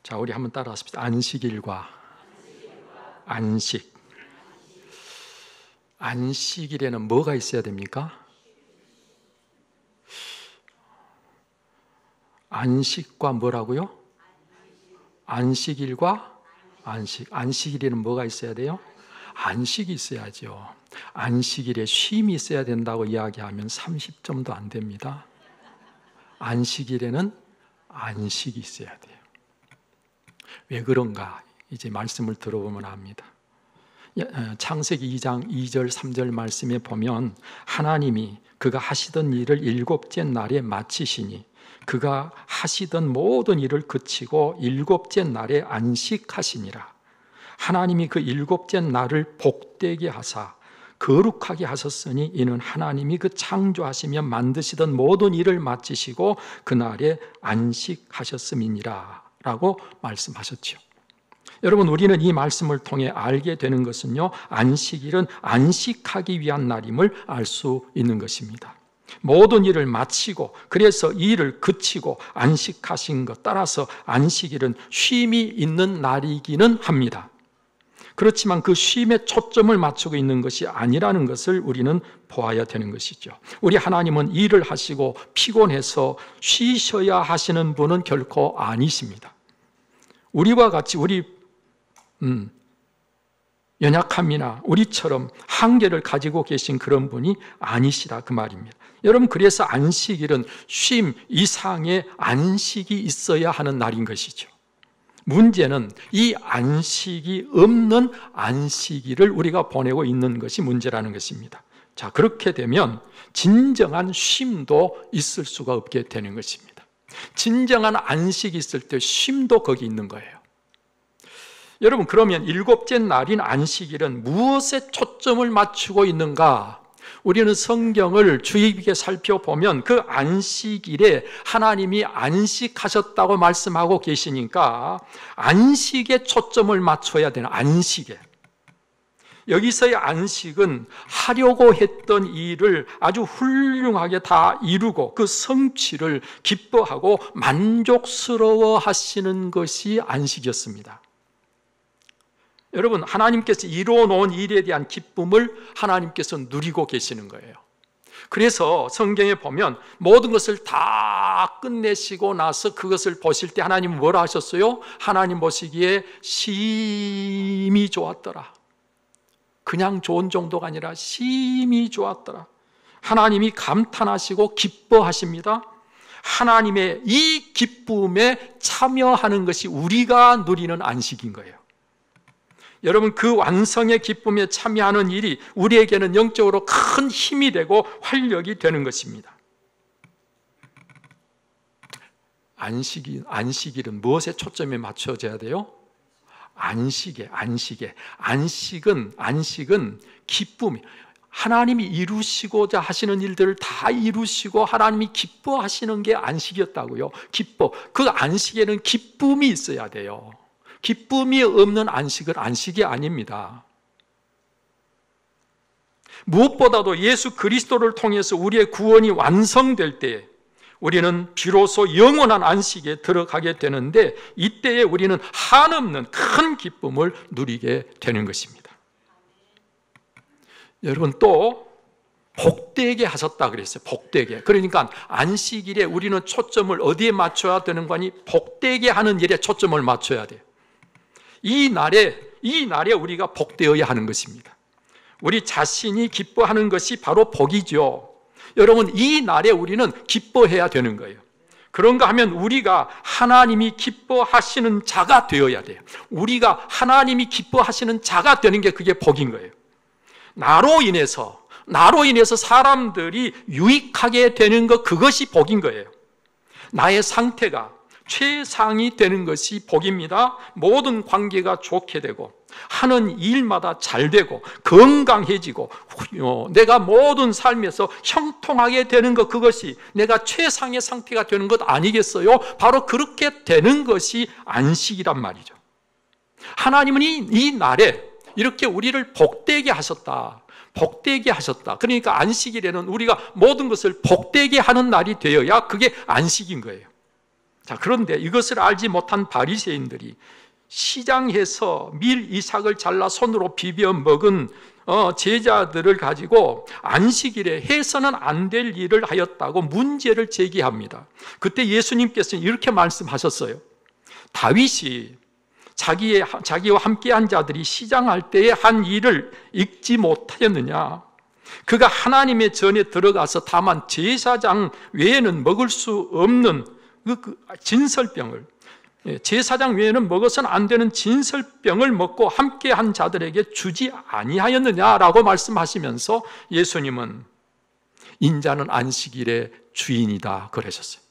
자, 우리 한번 따라하십시다. 안식일과 안식. 안식일에는 뭐가 있어야 됩니까? 안식과 뭐라고요? 안식일과 안식. 안식일에는 뭐가 있어야 돼요? 안식이 있어야죠. 안식일에 쉼이 있어야 된다고 이야기하면 30점도 안 됩니다. 안식일에는 안식이 있어야 돼요. 왜 그런가? 이제 말씀을 들어보면 압니다. 창세기 2장 2절 3절 말씀에 보면 하나님이 그가 하시던 일을 일곱째 날에 마치시니 그가 하시던 모든 일을 그치고 일곱째 날에 안식하시니라. 하나님이 그 일곱째 날을 복되게 하사 거룩하게 하셨으니 이는 하나님이 그 창조하시며 만드시던 모든 일을 마치시고 그날에 안식하셨음이니라 라고 말씀하셨죠. 여러분, 우리는 이 말씀을 통해 알게 되는 것은요, 안식일은 안식하기 위한 날임을 알 수 있는 것입니다. 모든 일을 마치고 그래서 일을 그치고 안식하신 것 따라서 안식일은 쉼이 있는 날이기는 합니다. 그렇지만 그 쉼에 초점을 맞추고 있는 것이 아니라는 것을 우리는 보아야 되는 것이죠. 우리 하나님은 일을 하시고 피곤해서 쉬셔야 하시는 분은 결코 아니십니다. 우리와 같이 우리 연약함이나 우리처럼 한계를 가지고 계신 그런 분이 아니시라 그 말입니다. 여러분, 그래서 안식일은 쉼 이상의 안식이 있어야 하는 날인 것이죠. 문제는 이 안식이 없는 안식일을 우리가 보내고 있는 것이 문제라는 것입니다. 자, 그렇게 되면 진정한 쉼도 있을 수가 없게 되는 것입니다. 진정한 안식이 있을 때 쉼도 거기 있는 거예요. 여러분, 그러면 일곱째 날인 안식일은 무엇에 초점을 맞추고 있는가? 우리는 성경을 주의 깊게 살펴보면 그 안식일에 하나님이 안식하셨다고 말씀하고 계시니까 안식에 초점을 맞춰야 되는, 안식에. 여기서의 안식은 하려고 했던 일을 아주 훌륭하게 다 이루고 그 성취를 기뻐하고 만족스러워 하시는 것이 안식이었습니다. 여러분, 하나님께서 이루어 놓은 일에 대한 기쁨을 하나님께서 누리고 계시는 거예요. 그래서 성경에 보면 모든 것을 다 끝내시고 나서 그것을 보실 때 하나님은 뭐라 하셨어요? 하나님 보시기에 심히 좋았더라. 그냥 좋은 정도가 아니라 심히 좋았더라. 하나님이 감탄하시고 기뻐하십니다. 하나님의 이 기쁨에 참여하는 것이 우리가 누리는 안식인 거예요. 여러분, 그 완성의 기쁨에 참여하는 일이 우리에게는 영적으로 큰 힘이 되고 활력이 되는 것입니다. 안식일은 무엇에 초점에 맞춰져야 돼요? 안식은 기쁨이, 하나님이 이루시고자 하시는 일들을 다 이루시고 하나님이 기뻐하시는 게 안식이었다고요. 그 안식에는 기쁨이 있어야 돼요. 기쁨이 없는 안식은 안식이 아닙니다. 무엇보다도 예수 그리스도를 통해서 우리의 구원이 완성될 때 우리는 비로소 영원한 안식에 들어가게 되는데 이때에 우리는 한없는 큰 기쁨을 누리게 되는 것입니다. 여러분, 또 복되게 하셨다 그랬어요. 복되게. 그러니까 안식일에 우리는 초점을 어디에 맞춰야 되는 거니? 복되게 하는 일에 초점을 맞춰야 돼요. 이 날에 우리가 복되어야 하는 것입니다. 우리 자신이 기뻐하는 것이 바로 복이죠. 여러분, 이 날에 우리는 기뻐해야 되는 거예요. 그런가 하면 우리가 하나님이 기뻐하시는 자가 되어야 돼요. 우리가 하나님이 기뻐하시는 자가 되는 게 그게 복인 거예요. 나로 인해서 사람들이 유익하게 되는 것, 그것이 복인 거예요. 나의 상태가 최상이 되는 것이 복입니다. 모든 관계가 좋게 되고 하는 일마다 잘 되고 건강해지고 내가 모든 삶에서 형통하게 되는 것, 그것이 내가 최상의 상태가 되는 것 아니겠어요? 바로 그렇게 되는 것이 안식이란 말이죠. 하나님은 이 날에 이렇게 우리를 복되게 하셨다. 그러니까 안식일에는 우리가 모든 것을 복되게 하는 날이 되어야 그게 안식인 거예요. 자, 그런데 이것을 알지 못한 바리새인들이 시장에서 밀 이삭을 잘라 손으로 비벼 먹은 제자들을 가지고 안식일에 해서는 안 될 일을 하였다고 문제를 제기합니다. 그때 예수님께서는 이렇게 말씀하셨어요. 다윗이 자기와 함께한 자들이 시장할 때에 한 일을 읽지 못하였느냐? 그가 하나님의 전에 들어가서 다만 제사장 외에는 먹을 수 없는 그 진설병을, 제사장 외에는 먹어서는 안 되는 진설병을 먹고 함께한 자들에게 주지 아니하였느냐라고 말씀하시면서 예수님은 인자는 안식일의 주인이다 그러셨어요.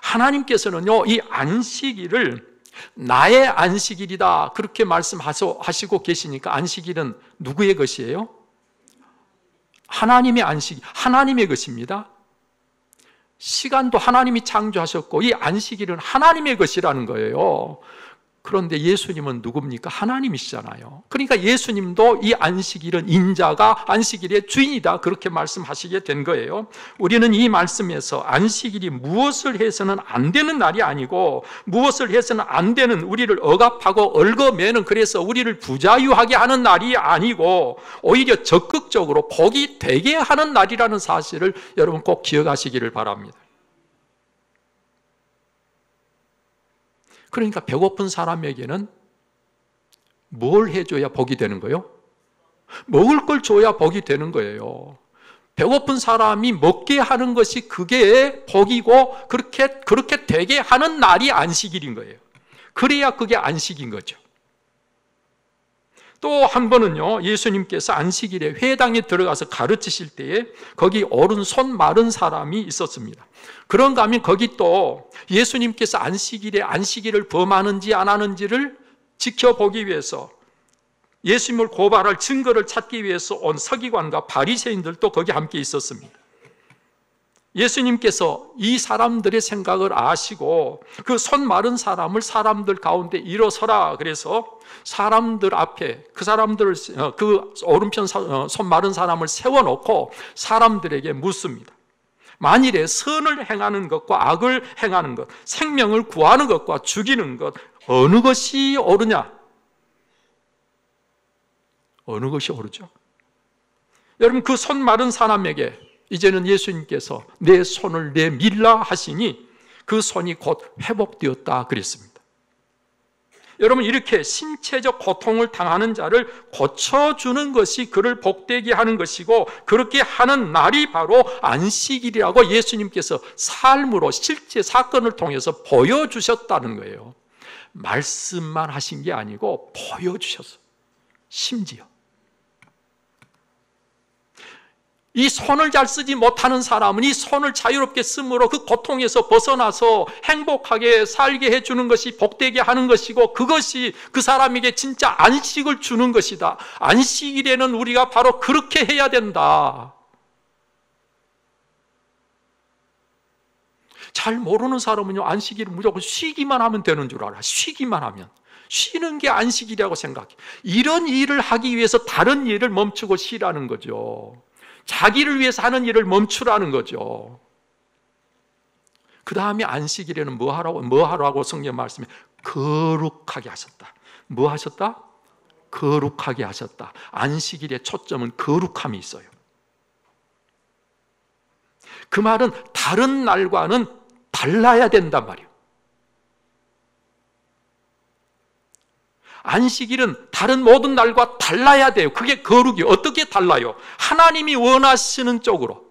하나님께서는요, 이 안식일을 나의 안식일이다 그렇게 말씀하시고 계시니까 안식일은 누구의 것이에요? 하나님의 안식일, 하나님의 것입니다. 시간도 하나님이 창조하셨고 이 안식일은 하나님의 것이라는 거예요. 그런데 예수님은 누굽니까? 하나님이시잖아요. 그러니까 예수님도 이 안식일은 인자가 안식일의 주인이다 그렇게 말씀하시게 된 거예요. 우리는 이 말씀에서 안식일이 무엇을 해서는 안 되는 날이 아니고 무엇을 해서는 안 되는, 우리를 억압하고 얽어매는, 그래서 우리를 부자유하게 하는 날이 아니고 오히려 적극적으로 복이 되게 하는 날이라는 사실을 여러분 꼭 기억하시기를 바랍니다. 그러니까 배고픈 사람에게는 뭘 해줘야 복이 되는 거예요? 먹을 걸 줘야 복이 되는 거예요. 배고픈 사람이 먹게 하는 것이 그게 복이고 그렇게 되게 하는 날이 안식일인 거예요. 그래야 그게 안식인 거죠. 또 한 번은요, 예수님께서 안식일에 회당에 들어가서 가르치실 때에 거기 오른손 마른 사람이 있었습니다. 그런가 하면 거기 또 예수님께서 안식일에 안식일을 범하는지 안 하는지를 지켜보기 위해서 예수님을 고발할 증거를 찾기 위해서 온 서기관과 바리새인들도 거기 함께 있었습니다. 예수님께서 이 사람들의 생각을 아시고 그 손 마른 사람을 사람들 가운데 일어서라 그래서 사람들 앞에 그 오른편 손 마른 사람을 세워놓고 사람들에게 묻습니다. 만일에 선을 행하는 것과 악을 행하는 것, 생명을 구하는 것과 죽이는 것, 어느 것이 옳으냐? 어느 것이 옳으죠? 여러분, 그 손 마른 사람에게 이제는 예수님께서 내 손을 내밀라 하시니 그 손이 곧 회복되었다 그랬습니다. 여러분, 이렇게 신체적 고통을 당하는 자를 고쳐주는 것이 그를 복되게 하는 것이고 그렇게 하는 날이 바로 안식일이라고 예수님께서 삶으로 실제 사건을 통해서 보여주셨다는 거예요. 말씀만 하신 게 아니고 보여주셨어요. 심지어 이 손을 잘 쓰지 못하는 사람은 이 손을 자유롭게 쓰므로 그 고통에서 벗어나서 행복하게 살게 해주는 것이 복되게 하는 것이고 그것이 그 사람에게 진짜 안식을 주는 것이다. 안식일에는 우리가 바로 그렇게 해야 된다. 잘 모르는 사람은요, 안식일을 무조건 쉬기만 하면 되는 줄 알아. 쉬기만 하면. 쉬는 게 안식일이라고 생각해. 이런 일을 하기 위해서 다른 일을 멈추고 쉬라는 거죠. 자기를 위해서 하는 일을 멈추라는 거죠. 그 다음에 안식일에는 뭐 하라고 성경 말씀에 거룩하게 하셨다. 뭐 하셨다? 거룩하게 하셨다. 안식일의 초점은 거룩함이 있어요. 그 말은 다른 날과는 달라야 된단 말이에요. 안식일은 다른 모든 날과 달라야 돼요. 그게 거룩이에요. 어떻게 달라요? 하나님이 원하시는 쪽으로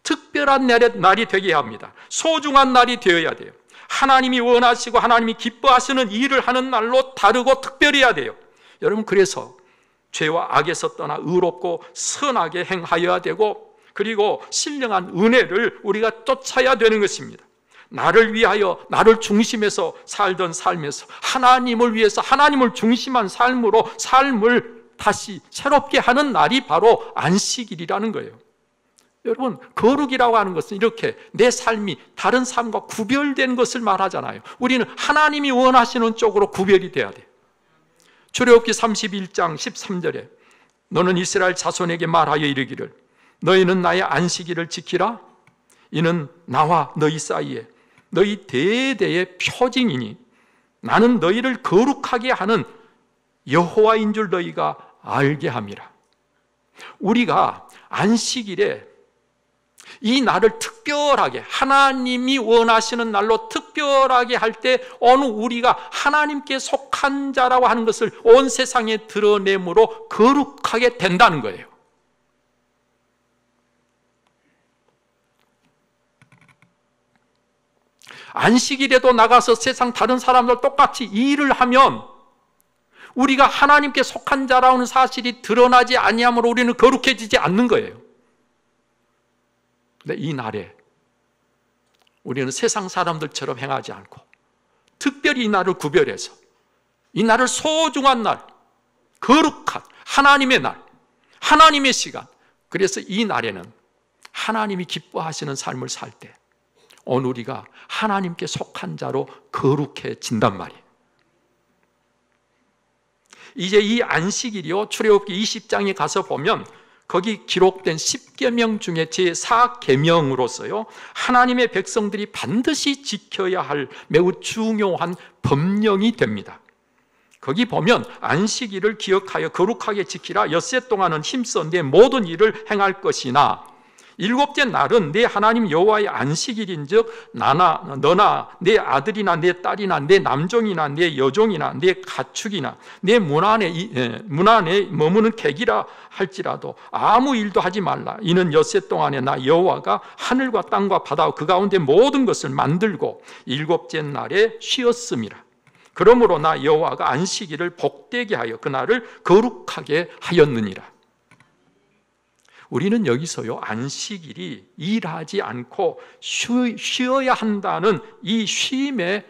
특별한 날이 되게 합니다. 소중한 날이 되어야 돼요. 하나님이 원하시고 하나님이 기뻐하시는 일을 하는 날로 다르고 특별해야 돼요. 여러분, 그래서 죄와 악에서 떠나 의롭고 선하게 행하여야 되고 그리고 신령한 은혜를 우리가 쫓아야 되는 것입니다. 나를 위하여 나를 중심에서 살던 삶에서 하나님을 위해서 하나님을 중심한 삶으로 삶을 다시 새롭게 하는 날이 바로 안식일이라는 거예요. 여러분, 거룩이라고 하는 것은 이렇게 내 삶이 다른 삶과 구별된 것을 말하잖아요. 우리는 하나님이 원하시는 쪽으로 구별이 돼야 돼요. 출애굽기 31장 13절에 너는 이스라엘 자손에게 말하여 이르기를 너희는 나의 안식일을 지키라. 이는 나와 너희 사이에 너희 대대의 표징이니 나는 너희를 거룩하게 하는 여호와인 줄 너희가 알게 함이라. 우리가 안식일에 이 날을 특별하게 하나님이 원하시는 날로 특별하게 할 때 어느 우리가 하나님께 속한 자라고 하는 것을 온 세상에 드러내므로 거룩하게 된다는 거예요. 안식일에도 나가서 세상 다른 사람들 똑같이 일을 하면 우리가 하나님께 속한 자라는 사실이 드러나지 아니하므로 우리는 거룩해지지 않는 거예요. 근데 이 날에 우리는 세상 사람들처럼 행하지 않고 특별히 이 날을 구별해서 이 날을 소중한 날, 거룩한 하나님의 날, 하나님의 시간, 그래서 이 날에는 하나님이 기뻐하시는 삶을 살 때 오늘 우리가 하나님께 속한 자로 거룩해진단 말이에요. 이제 이 안식일이요, 출애굽기 20장에 가서 보면 거기 기록된 10계명 중에 제4계명으로서요 하나님의 백성들이 반드시 지켜야 할 매우 중요한 법령이 됩니다. 거기 보면 안식일을 기억하여 거룩하게 지키라. 엿새 동안은 힘써 내 모든 일을 행할 것이나 일곱째 날은 내 하나님 여호와의 안식일인즉 너나 내 아들이나 내 딸이나 내 남종이나 내 여종이나 내 가축이나 내 문 안에 머무는 객이라 할지라도 아무 일도 하지 말라. 이는 엿새 동안에 나 여호와가 하늘과 땅과 바다와 그 가운데 모든 것을 만들고 일곱째 날에 쉬었음이라. 그러므로 나 여호와가 안식일을 복되게 하여 그날을 거룩하게 하였느니라. 우리는 여기서요 안식일이 일하지 않고 쉬어야 한다는 이 쉼의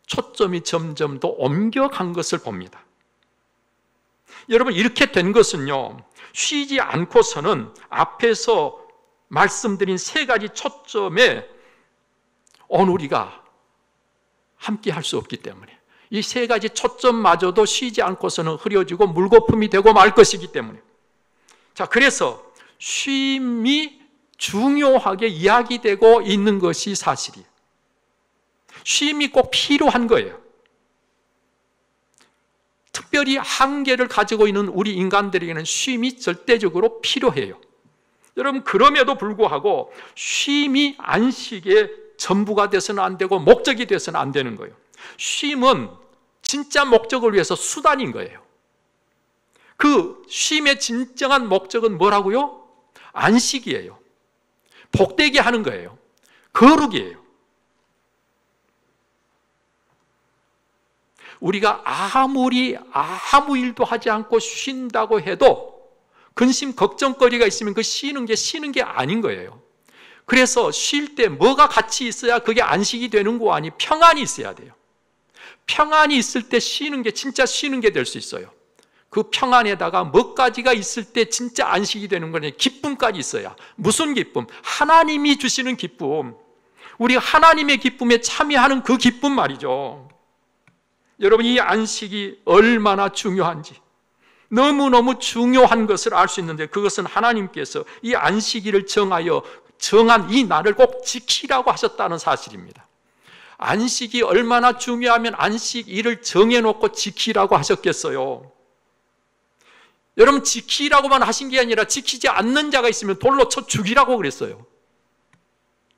초점이 점점 더 옮겨간 것을 봅니다. 여러분, 이렇게 된 것은요 쉬지 않고서는 앞에서 말씀드린 세 가지 초점에 오늘 우리가 함께 할 수 없기 때문에, 이 세 가지 초점마저도 쉬지 않고서는 흐려지고 물거품이 되고 말 것이기 때문에, 자, 그래서 쉼이 중요하게 이야기되고 있는 것이 사실이에요. 쉼이 꼭 필요한 거예요. 특별히 한계를 가지고 있는 우리 인간들에게는 쉼이 절대적으로 필요해요. 여러분, 그럼에도 불구하고 쉼이 안식의 전부가 돼서는 안 되고 목적이 돼서는 안 되는 거예요. 쉼은 진짜 목적을 위해서 수단인 거예요. 그 쉼의 진정한 목적은 뭐라고요? 안식이에요. 복되게 하는 거예요. 거룩이에요. 우리가 아무리 아무 일도 하지 않고 쉰다고 해도 근심 걱정거리가 있으면 그 쉬는 게 아닌 거예요. 그래서 쉴 때 뭐가 같이 있어야 그게 안식이 되는 거 아니, 평안이 있어야 돼요. 평안이 있을 때 쉬는 게 진짜 쉬는 게 될 수 있어요. 그 평안에다가 뭐까지가 있을 때 진짜 안식이 되는 거냐, 기쁨까지 있어야. 무슨 기쁨? 하나님이 주시는 기쁨. 우리가 하나님의 기쁨에 참여하는 그 기쁨 말이죠. 여러분, 이 안식이 얼마나 중요한지, 너무너무 중요한 것을 알 수 있는데, 그것은 하나님께서 이 안식일을 정한 이 날을 꼭 지키라고 하셨다는 사실입니다. 안식이 얼마나 중요하면 안식일을 정해놓고 지키라고 하셨겠어요. 여러분, 지키라고만 하신 게 아니라 지키지 않는 자가 있으면 돌로 쳐 죽이라고 그랬어요.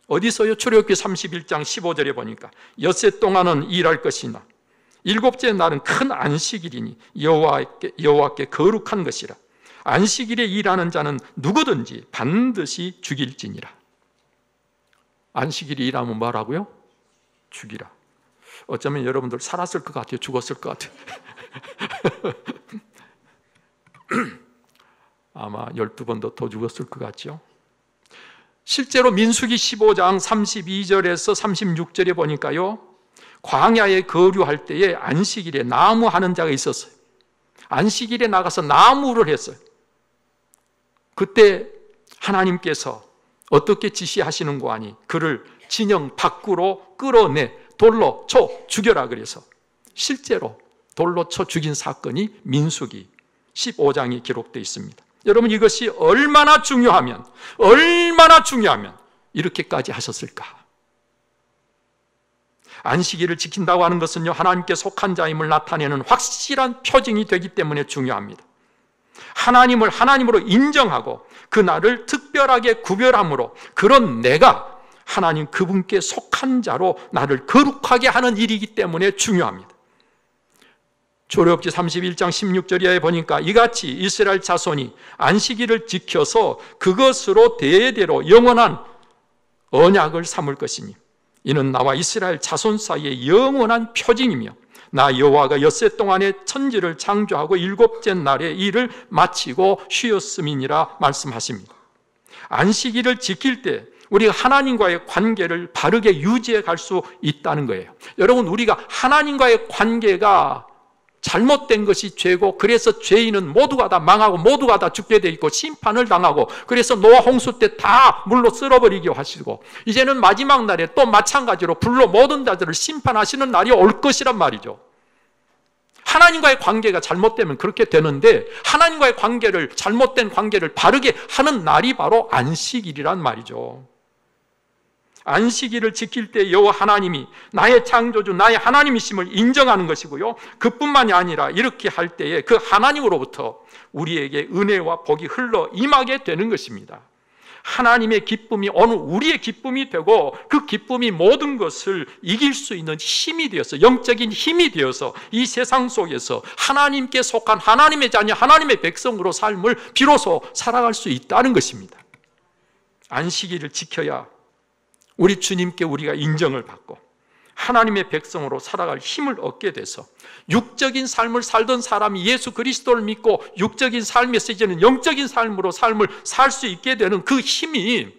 어디서요? 출애굽기 31장 15절에 보니까 엿새 동안은 일할 것이나 일곱째 날은 큰 안식일이니 여호와께 거룩한 것이라. 안식일에 일하는 자는 누구든지 반드시 죽일지니라. 안식일에 일하면 뭐라고요? 죽이라. 어쩌면 여러분들 살았을 것 같아요? 죽었을 것 같아요? 아마 12번도 더 죽었을 것 같죠. 실제로 민수기 15장 32절에서 36절에 보니까요, 광야에 거류할 때에 안식일에 나무 하는 자가 있었어요. 안식일에 나가서 나무를 했어요. 그때 하나님께서 어떻게 지시하시는 거 아니, 그를 진영 밖으로 끌어내 돌로 쳐 죽여라 그래서 실제로 돌로 쳐 죽인 사건이 민수기 15장에 기록되어 있습니다. 여러분, 이것이 얼마나 중요하면 이렇게까지 하셨을까? 안식일을 지킨다고 하는 것은요, 하나님께 속한 자임을 나타내는 확실한 표징이 되기 때문에 중요합니다. 하나님을 하나님으로 인정하고 그 날을 특별하게 구별함으로 그런 내가 하나님 그분께 속한 자로 나를 거룩하게 하는 일이기 때문에 중요합니다. 출애굽기 31장 16절에 보니까 이같이 이스라엘 자손이 안식일을 지켜서 그것으로 대대로 영원한 언약을 삼을 것이니 이는 나와 이스라엘 자손 사이의 영원한 표징이며 나 여호와가 엿새 동안에 천지를 창조하고 일곱째 날에 일을 마치고 쉬었음이니라 말씀하십니다. 안식일을 지킬 때 우리가 하나님과의 관계를 바르게 유지해 갈 수 있다는 거예요. 여러분, 우리가 하나님과의 관계가 잘못된 것이 죄고, 그래서 죄인은 모두가 다 망하고 모두가 다 죽게 돼 있고 심판을 당하고, 그래서 노아 홍수 때 다 물로 쓸어버리게 하시고, 이제는 마지막 날에 또 마찬가지로 불로 모든 자들을 심판하시는 날이 올 것이란 말이죠. 하나님과의 관계가 잘못되면 그렇게 되는데, 하나님과의 관계를, 잘못된 관계를 바르게 하는 날이 바로 안식일이란 말이죠. 안식일을 지킬 때 여호와 하나님이 나의 창조주, 나의 하나님이심을 인정하는 것이고요, 그뿐만이 아니라 이렇게 할 때에 그 하나님으로부터 우리에게 은혜와 복이 흘러 임하게 되는 것입니다. 하나님의 기쁨이 오늘 우리의 기쁨이 되고, 그 기쁨이 모든 것을 이길 수 있는 힘이 되어서, 영적인 힘이 되어서 이 세상 속에서 하나님께 속한 하나님의 자녀, 하나님의 백성으로 삶을 비로소 살아갈 수 있다는 것입니다. 안식일을 지켜야 우리 주님께 우리가 인정을 받고 하나님의 백성으로 살아갈 힘을 얻게 돼서 육적인 삶을 살던 사람이 예수 그리스도를 믿고 육적인 삶에서 이제는 영적인 삶으로 삶을 살 수 있게 되는 그 힘이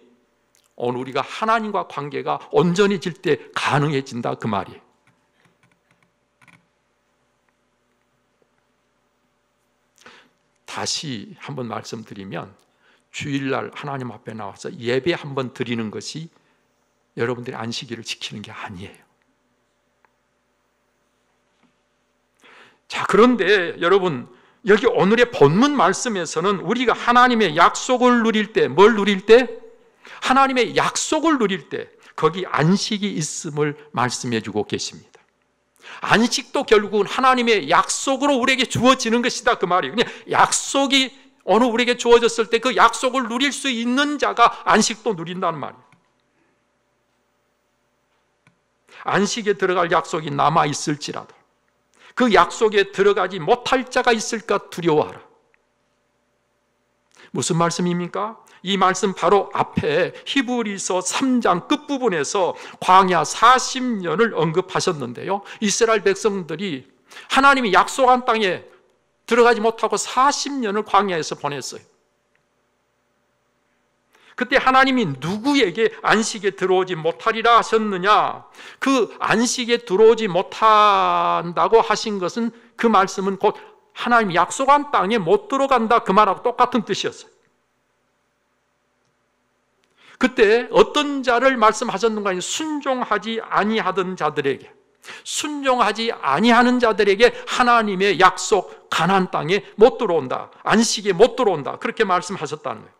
오늘 우리가 하나님과 관계가 온전해질 때 가능해진다, 그 말이에요. 다시 한번 말씀드리면, 주일날 하나님 앞에 나와서 예배 한번 드리는 것이 여러분들이 안식일을 지키는 게 아니에요. 자, 그런데 여러분, 여기 오늘의 본문 말씀에서는 우리가 하나님의 약속을 누릴 때, 뭘 누릴 때? 하나님의 약속을 누릴 때 거기 안식이 있음을 말씀해 주고 계십니다. 안식도 결국은 하나님의 약속으로 우리에게 주어지는 것이다, 그 말이에요. 그냥 약속이 어느 우리에게 주어졌을 때 그 약속을 누릴 수 있는 자가 안식도 누린다는 말이에요. 안식에 들어갈 약속이 남아있을지라도 그 약속에 들어가지 못할 자가 있을까 두려워하라. 무슨 말씀입니까? 이 말씀 바로 앞에 히브리서 3장 끝부분에서 광야 40년을 언급하셨는데요, 이스라엘 백성들이 하나님이 약속한 땅에 들어가지 못하고 40년을 광야에서 보냈어요. 그때 하나님이 누구에게 안식에 들어오지 못하리라 하셨느냐? 그 안식에 들어오지 못한다고 하신 것은, 그 말씀은 곧 하나님이 약속한 땅에 못 들어간다, 그 말하고 똑같은 뜻이었어요. 그때 어떤 자를 말씀하셨는가? 순종하지 아니하던 자들에게, 순종하지 아니하는 자들에게 하나님의 약속 가나안 땅에 못 들어온다, 안식에 못 들어온다, 그렇게 말씀하셨다는 거예요.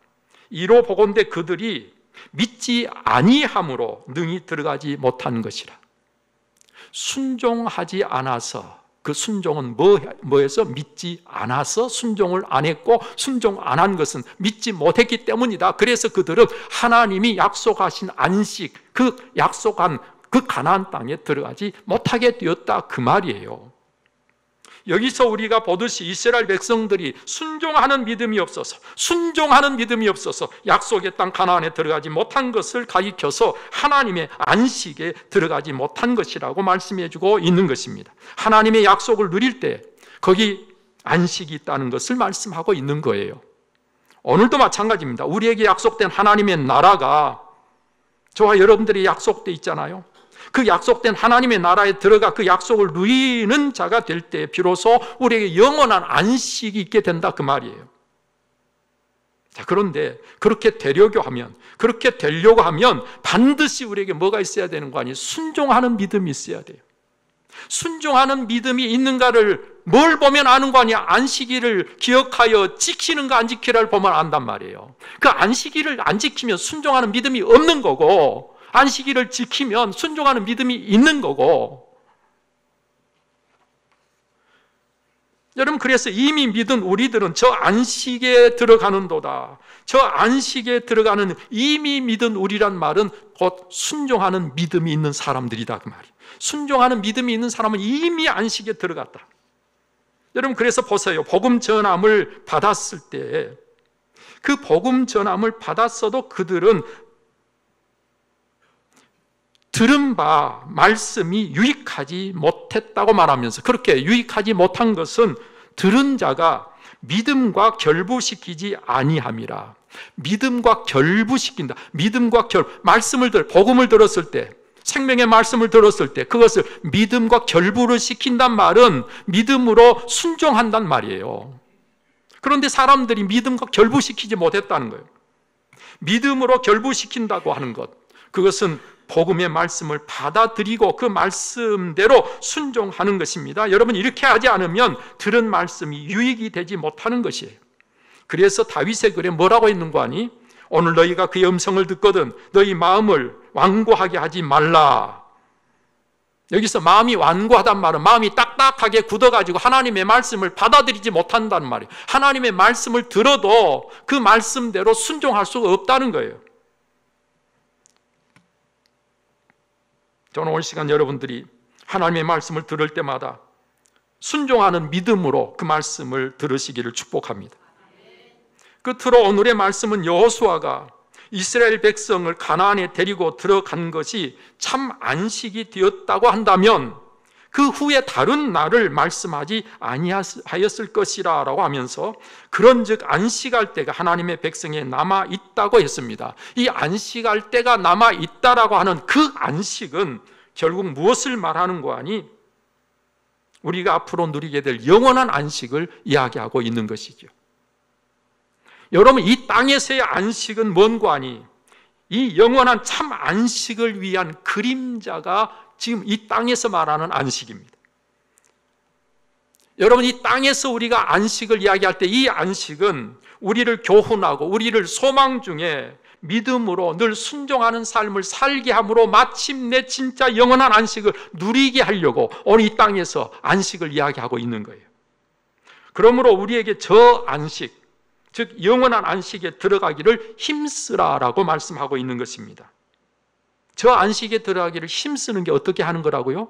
이로 보건대 그들이 믿지 아니함으로 능히 들어가지 못한 것이라. 순종하지 않아서, 그 순종은 뭐에서? 믿지 않아서 순종을 안 했고, 순종 안 한 것은 믿지 못했기 때문이다. 그래서 그들은 하나님이 약속하신 안식, 그 약속한 그 가나안 땅에 들어가지 못하게 되었다, 그 말이에요. 여기서 우리가 보듯이 이스라엘 백성들이 순종하는 믿음이 없어서 약속의 땅 가나안에 들어가지 못한 것을 가리켜서 하나님의 안식에 들어가지 못한 것이라고 말씀해 주고 있는 것입니다. 하나님의 약속을 누릴 때 거기 안식이 있다는 것을 말씀하고 있는 거예요. 오늘도 마찬가지입니다. 우리에게 약속된 하나님의 나라가 저와 여러분들이 약속돼 있잖아요. 그 약속된 하나님의 나라에 들어가 그 약속을 누리는 자가 될 때 비로소 우리에게 영원한 안식이 있게 된다, 그 말이에요. 자, 그런데 그렇게 되려고 하면 반드시 우리에게 뭐가 있어야 되는 거 아니에요? 순종하는 믿음이 있어야 돼요. 순종하는 믿음이 있는가를 뭘 보면 아는 거 아니야? 안식일을 기억하여 지키는가 안 지키는가를 보면 안단 말이에요. 그 안식일을 안 지키면 순종하는 믿음이 없는 거고, 안식일을 지키면 순종하는 믿음이 있는 거고, 여러분, 그래서 이미 믿은 우리들은 저 안식에 들어가는도다. 저 안식에 들어가는 이미 믿은 우리란 말은 곧 순종하는 믿음이 있는 사람들이다 그 말이에요. 순종하는 믿음이 있는 사람은 이미 안식에 들어갔다. 여러분, 그래서 보세요. 복음 전함을 받았을 때 그 복음 전함을 받았어도 그들은 들은 바 말씀이 유익하지 못했다고 말하면서, 그렇게 유익하지 못한 것은 들은 자가 믿음과 결부시키지 아니함이라. 믿음과 결부시킨다. 믿음과 복음을 들었을 때, 생명의 말씀을 들었을 때 그것을 믿음과 결부를 시킨단 말은 믿음으로 순종한단 말이에요. 그런데 사람들이 믿음과 결부시키지 못했다는 거예요. 믿음으로 결부시킨다고 하는 것, 그것은 복음의 말씀을 받아들이고 그 말씀대로 순종하는 것입니다. 여러분, 이렇게 하지 않으면 들은 말씀이 유익이 되지 못하는 것이에요. 그래서 다윗의 글에 뭐라고 있는 거 아니? 오늘 너희가 그의 음성을 듣거든 너희 마음을 완고하게 하지 말라. 여기서 마음이 완고하단 말은 마음이 딱딱하게 굳어가지고 하나님의 말씀을 받아들이지 못한다는 말이에요. 하나님의 말씀을 들어도 그 말씀대로 순종할 수가 없다는 거예요. 저는 오늘 시간 여러분들이 하나님의 말씀을 들을 때마다 순종하는 믿음으로 그 말씀을 들으시기를 축복합니다. 끝으로 오늘의 말씀은 여호수아가 이스라엘 백성을 가나안에 데리고 들어간 것이 참 안식이 되었다고 한다면 그 후에 다른 날을 말씀하지 아니하였을 것이라 라고 하면서, 그런즉 안식할 때가 하나님의 백성에 남아있다고 했습니다. 이 안식할 때가 남아있다라고 하는 그 안식은 결국 무엇을 말하는 거 아니? 우리가 앞으로 누리게 될 영원한 안식을 이야기하고 있는 것이죠. 여러분, 이 땅에서의 안식은 뭔고 하니? 이 영원한 참 안식을 위한 그림자가 지금 이 땅에서 말하는 안식입니다. 여러분, 이 땅에서 우리가 안식을 이야기할 때 이 안식은 우리를 교훈하고 우리를 소망 중에 믿음으로 늘 순종하는 삶을 살게 함으로 마침내 진짜 영원한 안식을 누리게 하려고 오늘 이 땅에서 안식을 이야기하고 있는 거예요. 그러므로 우리에게 저 안식, 즉 영원한 안식에 들어가기를 힘쓰라라고 말씀하고 있는 것입니다. 저 안식에 들어가기를 힘쓰는 게 어떻게 하는 거라고요?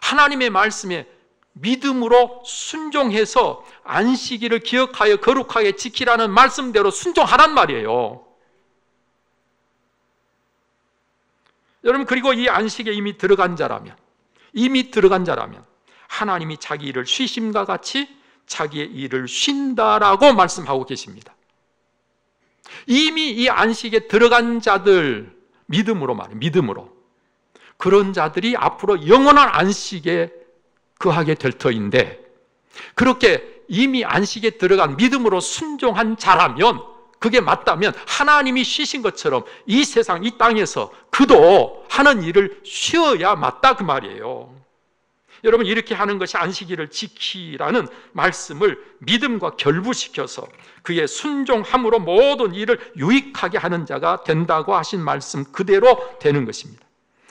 하나님의 말씀에 믿음으로 순종해서 안식일을 기억하여 거룩하게 지키라는 말씀대로 순종하란 말이에요. 여러분, 그리고 이 안식에 이미 들어간 자라면 하나님이 자기 일을 쉬심과 같이 자기의 일을 쉰다라고 말씀하고 계십니다. 이미 이 안식에 들어간 자들, 믿음으로 그런 자들이 앞으로 영원한 안식에 거하게 될 터인데, 그렇게 이미 안식에 들어간 믿음으로 순종한 자라면, 그게 맞다면 하나님이 쉬신 것처럼 이 세상, 이 땅에서 그도 하는 일을 쉬어야 맞다 그 말이에요. 여러분, 이렇게 하는 것이 안식일을 지키라는 말씀을 믿음과 결부시켜서 그의 순종함으로 모든 일을 유익하게 하는 자가 된다고 하신 말씀 그대로 되는 것입니다.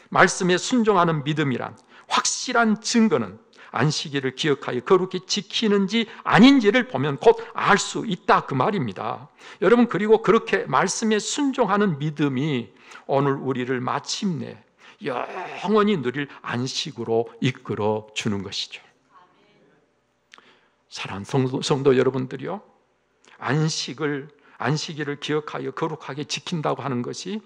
말씀에 순종하는 믿음이란 확실한 증거는 안식일을 기억하여 거룩히 지키는지 아닌지를 보면 곧 알 수 있다 그 말입니다. 여러분, 그리고 그렇게 말씀에 순종하는 믿음이 오늘 우리를 마침내 영원히 누릴 안식으로 이끌어 주는 것이죠. 사랑하는 성도 여러분들이요, 안식일을 기억하여 거룩하게 지킨다고 하는 것이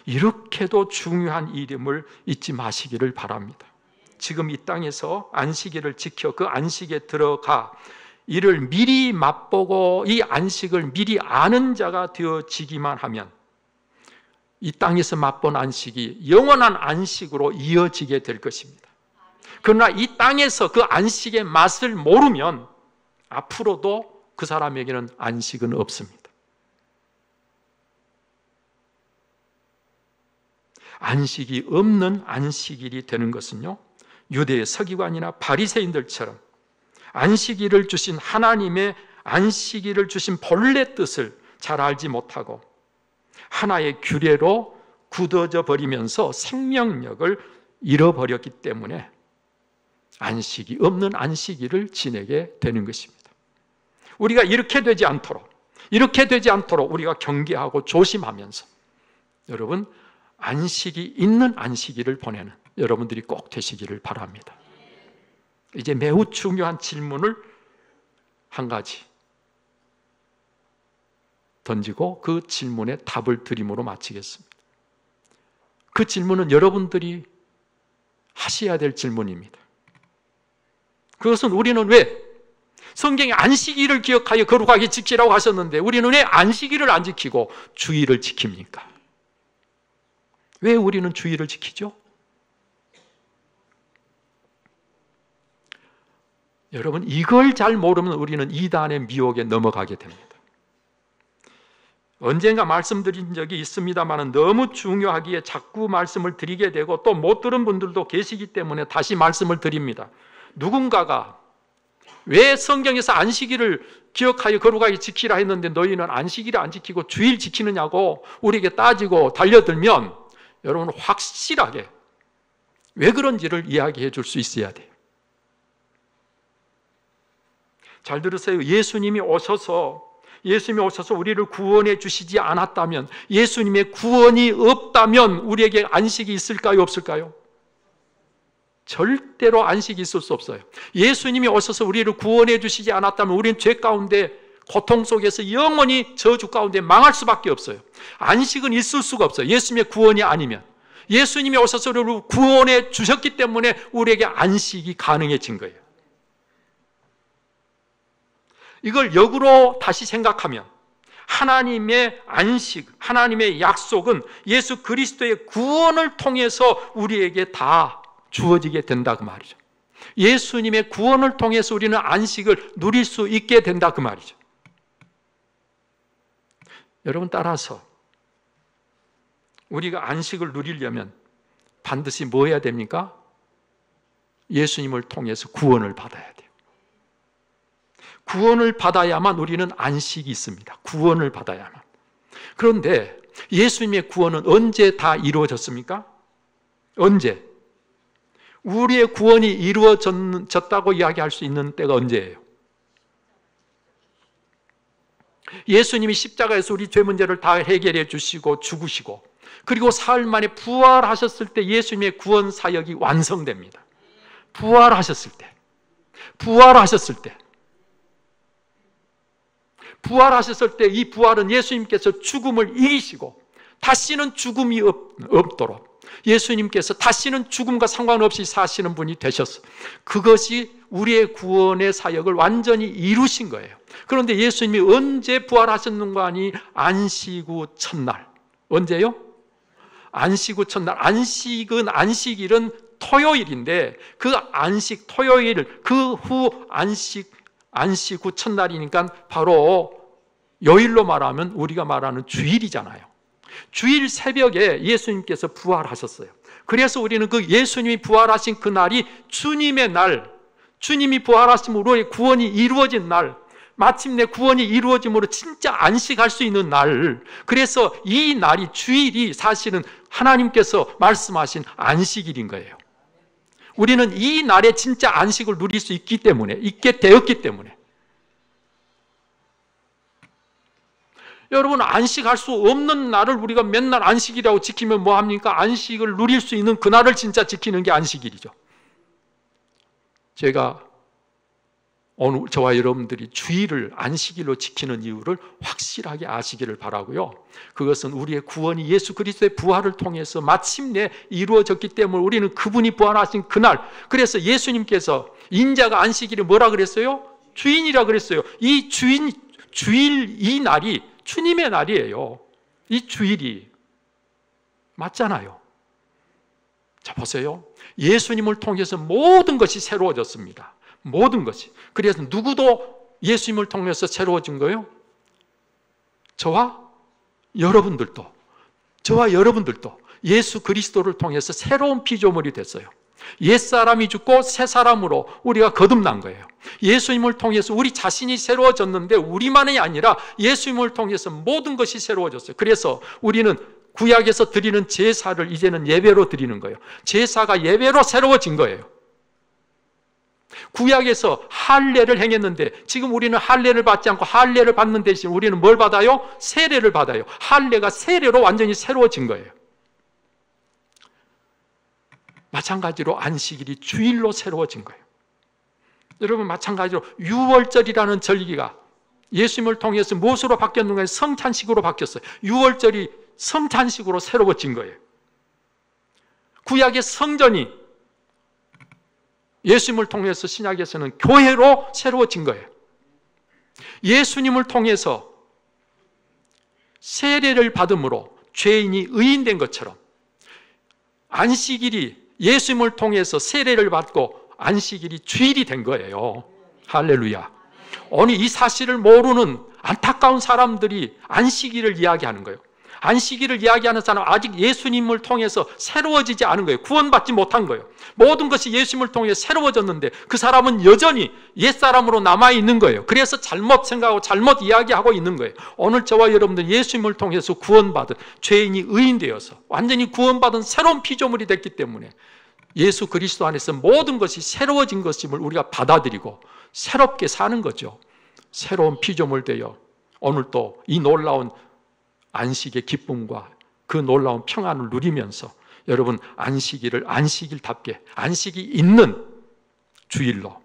이렇게도 중요한 일임을 잊지 마시기를 바랍니다. 지금 이 땅에서 안식일을 지켜 그 안식에 들어가 이를 미리 맛보고 이 안식을 미리 아는 자가 되어지기만 하면 이 땅에서 맛본 안식이 영원한 안식으로 이어지게 될 것입니다. 그러나 이 땅에서 그 안식의 맛을 모르면 앞으로도 그 사람에게는 안식은 없습니다. 안식이 없는 안식일이 되는 것은요, 유대의 서기관이나 바리새인들처럼 안식일을 주신 하나님의 안식일을 주신 본래 뜻을 잘 알지 못하고 하나의 규례로 굳어져 버리면서 생명력을 잃어버렸기 때문에 안식이 없는 안식일을 지내게 되는 것입니다. 우리가 이렇게 되지 않도록 우리가 경계하고 조심하면서 여러분, 안식이 있는 안식일을 보내는 여러분들이 꼭 되시기를 바랍니다. 이제 매우 중요한 질문을 한 가지 던지고 그 질문에 답을 드림으로 마치겠습니다. 그 질문은 여러분들이 하셔야 될 질문입니다. 그것은 우리는 왜 성경에 안식일을 기억하여 거룩하게 지키라고 하셨는데 우리는 왜 안식일을 안 지키고 주일을 지킵니까? 왜 우리는 주일을 지키죠? 여러분, 이걸 잘 모르면 우리는 이단의 미혹에 넘어가게 됩니다. 언젠가 말씀드린 적이 있습니다만 너무 중요하기에 자꾸 말씀을 드리게 되고 또 못 들은 분들도 계시기 때문에 다시 말씀을 드립니다. 누군가가 왜 성경에서 안식일을 기억하여 거룩하게 지키라 했는데 너희는 안식일을 안 지키고 주일 지키느냐고 우리에게 따지고 달려들면 여러분은 확실하게 왜 그런지를 이야기해 줄 수 있어야 돼요. 잘 들으세요. 예수님이 오셔서 우리를 구원해 주시지 않았다면, 예수님의 구원이 없다면 우리에게 안식이 있을까요? 없을까요? 절대로 안식이 있을 수 없어요. 예수님이 오셔서 우리를 구원해 주시지 않았다면 우리는 죄 가운데 고통 속에서 영원히 저주 가운데 망할 수밖에 없어요. 안식은 있을 수가 없어요. 예수님의 구원이 아니면. 예수님이 오셔서 우리를 구원해 주셨기 때문에 우리에게 안식이 가능해진 거예요. 이걸 역으로 다시 생각하면 하나님의 안식, 하나님의 약속은 예수 그리스도의 구원을 통해서 우리에게 다 주어지게 된다 그 말이죠. 예수님의 구원을 통해서 우리는 안식을 누릴 수 있게 된다 그 말이죠. 여러분, 따라서 우리가 안식을 누리려면 반드시 뭐 해야 됩니까? 예수님을 통해서 구원을 받아야 돼요. 구원을 받아야만 우리는 안식이 있습니다. 구원을 받아야만. 그런데 예수님의 구원은 언제 다 이루어졌습니까? 언제? 우리의 구원이 이루어졌다고 이야기할 수 있는 때가 언제예요? 예수님이 십자가에서 우리 죄 문제를 다 해결해 주시고 죽으시고 그리고 사흘 만에 부활하셨을 때 예수님의 구원 사역이 완성됩니다. 부활하셨을 때 이 부활은 예수님께서 죽음을 이기시고 다시는 죽음이 없도록 예수님께서 다시는 죽음과 상관없이 사시는 분이 되셨어. 그것이 우리의 구원의 사역을 완전히 이루신 거예요. 그런데 예수님이 언제 부활하셨는가 하니 안식 후 첫날. 언제요? 안식 후 첫날. 안식일은 토요일인데 그 안식 토요일 그 후 안식 후 첫날이니까 바로 요일로 말하면 우리가 말하는 주일이잖아요. 주일 새벽에 예수님께서 부활하셨어요. 그래서 우리는 그 예수님이 부활하신 그 날이 주님의 날, 주님이 부활하심으로 구원이 이루어진 날, 마침내 구원이 이루어짐으로 진짜 안식할 수 있는 날. 그래서 이 날이 주일이 사실은 하나님께서 말씀하신 안식일인 거예요. 우리는 이 날에 진짜 안식을 누릴 수 있게 되었기 때문에. 여러분, 안식할 수 없는 날을 우리가 맨날 안식이라고 지키면 뭐합니까? 안식을 누릴 수 있는 그날을 진짜 지키는 게 안식일이죠. 제가 오늘 저와 여러분들이 주일을 안식일로 지키는 이유를 확실하게 아시기를 바라고요. 그것은 우리의 구원이 예수 그리스도의 부활을 통해서 마침내 이루어졌기 때문에 우리는 그분이 부활하신 그날, 그래서 예수님께서 인자가 안식일에 뭐라 그랬어요? 주인이라 그랬어요. 이 주일 이 날이 주님의 날이에요. 이 주일이 맞잖아요. 자, 보세요. 예수님을 통해서 모든 것이 새로워졌습니다. 모든 것이. 그래서 누구도 예수님을 통해서 새로워진 거예요? 저와 여러분들도 예수 그리스도를 통해서 새로운 피조물이 됐어요. 옛사람이 죽고 새 사람으로 우리가 거듭난 거예요. 예수님을 통해서 우리 자신이 새로워졌는데 우리만이 아니라 예수님을 통해서 모든 것이 새로워졌어요. 그래서 우리는 구약에서 드리는 제사를 이제는 예배로 드리는 거예요. 제사가 예배로 새로워진 거예요. 구약에서 할례를 행했는데 지금 우리는 할례를 받지 않고 할례를 받는 대신 우리는 뭘 받아요? 세례를 받아요. 할례가 세례로 완전히 새로워진 거예요. 마찬가지로 안식일이 주일로 새로워진 거예요. 여러분, 마찬가지로 유월절이라는 절기가 예수님을 통해서 무엇으로 바뀌었는가? 성찬식으로 바뀌었어요. 유월절이 성찬식으로 새로워진 거예요. 구약의 성전이 예수님을 통해서 신약에서는 교회로 새로워진 거예요. 예수님을 통해서 세례를 받음으로 죄인이 의인된 것처럼 안식일이 예수님을 통해서 세례를 받고 안식일이 주일이 된 거예요. 할렐루야. 오늘 이 사실을 모르는 안타까운 사람들이 안식일을 이야기하는 거예요. 안식일을 이야기하는 사람은 아직 예수님을 통해서 새로워지지 않은 거예요. 구원받지 못한 거예요. 모든 것이 예수님을 통해 새로워졌는데 그 사람은 여전히 옛사람으로 남아있는 거예요. 그래서 잘못 생각하고 잘못 이야기하고 있는 거예요. 오늘 저와 여러분들 예수님을 통해서 구원받은 죄인이 의인되어서 완전히 구원받은 새로운 피조물이 됐기 때문에 예수 그리스도 안에서 모든 것이 새로워진 것임을 우리가 받아들이고 새롭게 사는 거죠. 새로운 피조물 되어 오늘 또 이 놀라운 안식의 기쁨과 그 놀라운 평안을 누리면서 여러분 안식일을 안식일답게 안식이 있는 주일로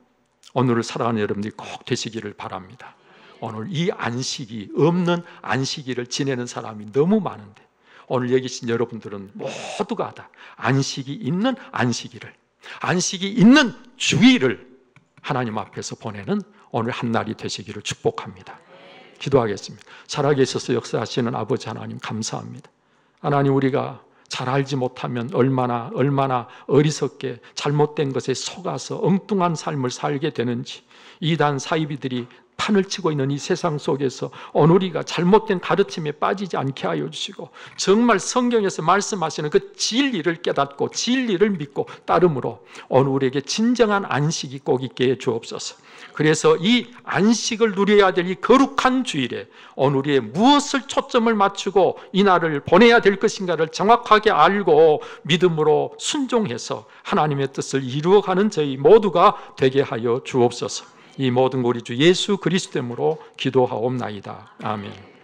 오늘을 살아가는 여러분들이 꼭 되시기를 바랍니다. 오늘 이 안식이 없는 안식일을 지내는 사람이 너무 많은데 오늘 여기 계신 여러분들은 모두가 다 안식이 있는 안식일을, 안식이 있는 주일을 하나님 앞에서 보내는 오늘 한 날이 되시기를 축복합니다. 기도하겠습니다. 살아계셔서 역사하시는 아버지 하나님 감사합니다. 하나님, 우리가 잘 알지 못하면 얼마나 어리석게 잘못된 것에 속아서 엉뚱한 삶을 살게 되는지, 이단 사이비들이 판을 치고 있는 이 세상 속에서 오늘 우리가 잘못된 가르침에 빠지지 않게 하여 주시고 정말 성경에서 말씀하시는 그 진리를 깨닫고 진리를 믿고 따름으로 오늘 우리에게 진정한 안식이 꼭 있게 해 주옵소서. 그래서 이 안식을 누려야 될 이 거룩한 주일에 오늘 우리의 무엇을 초점을 맞추고 이 날을 보내야 될 것인가를 정확하게 알고 믿음으로 순종해서 하나님의 뜻을 이루어가는 저희 모두가 되게 하여 주옵소서. 이 모든 우리 주 예수 그리스도 이름으로 기도하옵나이다. 아멘.